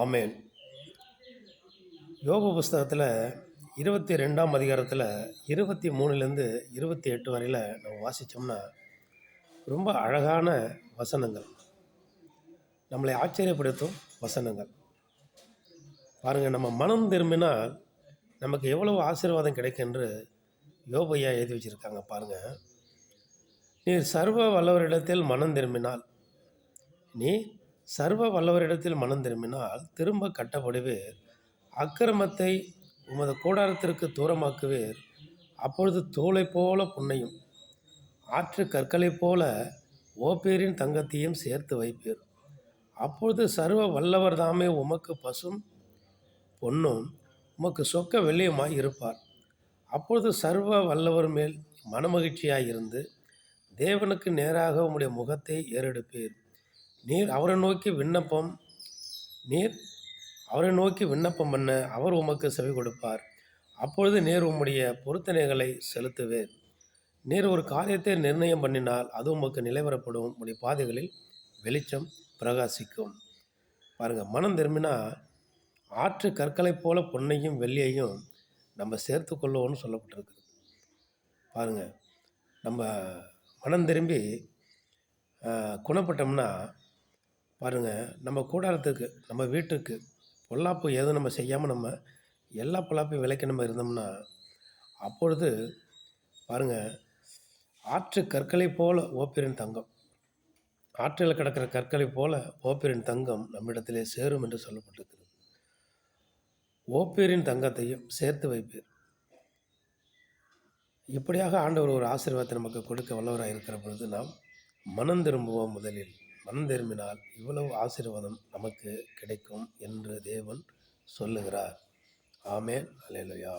ஆமேன். யோபு புஸ்தகத்தில் 22ஆம் அதிகாரத்தில் 23லேருந்து 28 வரையில் நம்ம வாசித்தோம்னா ரொம்ப அழகான வசனங்கள், நம்மளை ஆச்சரியப்படுத்தும் வசனங்கள். பாருங்கள், நம்ம மனம் திரும்பினால் நமக்கு எவ்வளவு ஆசீர்வாதம் கிடைக்கும் என்று யோபையா எழுதி வச்சுருக்காங்க. பாருங்கள், நீர் சர்வ வல்லவரிடத்தில் மனம் திரும்பினால், நீ சர்வ வல்லவரிடத்தில் மனம் திரும்பினால் திரும்ப கட்டப்படுவீர். அக்கிரமத்தை உமது கூடாரத்திற்கு தூரமாக்குவீர். அப்பொழுது தோலைப் போல புண்ணையும் ஆற்று கற்களைப் போல ஓப்பேரின் தங்கத்தையும் சேர்த்து வைப்பீர். அப்பொழுது சர்வ வல்லவர் தாமே உமக்கு பசும் பொன்னும் உமக்கு சொக்க வெள்ளியுமாய் இருப்பார். அப்பொழுது சர்வ வல்லவர் மேல் மனமகிழ்ச்சியாயிருந்து தேவனுக்கு நேராக உம்முடைய முகத்தை ஏறெடுப்பீர். நீர் அவரை நோக்கி விண்ணப்பம் பண்ண அவர் உமக்கு செவி கொடுப்பார். அப்பொழுது நீர் உம்முடைய பொருத்தனைகளை செலுத்துவேர். நீர் ஒரு காரியத்தை நிர்ணயம் பண்ணினால் அது உமக்கு நிலைவரப்படும். உம்முடைய பாதைகளில் வெளிச்சம் பிரகாசிக்கும். பாருங்கள், மனம் திரும்பினா ஆற்று கற்களைப் போல பொன்னையும் வெள்ளியையும் நம்ம சேர்த்து கொள்வோம்னு சொல்லப்பட்டிருக்கு. பாருங்கள், நம்ம மனம் திரும்பி குணப்பட்டோம்னா பாருங்கள், நம்ம கூடாரத்துக்கு, நம்ம வீட்டுக்கு பொல்லாப்பு எதுவும் நம்ம செய்யாமல் நம்ம எல்லா பொல்லாப்பையும் விலைக்கு நம்ம இருந்தோம்னா அப்பொழுது பாருங்கள், ஆற்று கற்களை போல ஓப்பிரின் தங்கம், ஆற்றில் கிடக்கிற கற்களை போல ஓப்பிரின் தங்கம் நம்மிடத்திலே சேரும் என்று சொல்லப்பட்டிருக்கிறது. ஓப்பேரின் தங்கத்தையும் சேர்த்து வைப்பீர். இப்படியாக ஆண்டவர் ஒரு ஆசீர்வாதத்தை நமக்கு கொடுக்க வல்லவராக இருக்கிற பொழுது நாம் மனம் திரும்புவோம். முதலில் மனம் திரும்பினால் இவ்வளவு ஆசீர்வாதம் நமக்கு கிடைக்கும் என்று தேவன் சொல்லுகிறார். ஆமேன். அல்லேலூயா.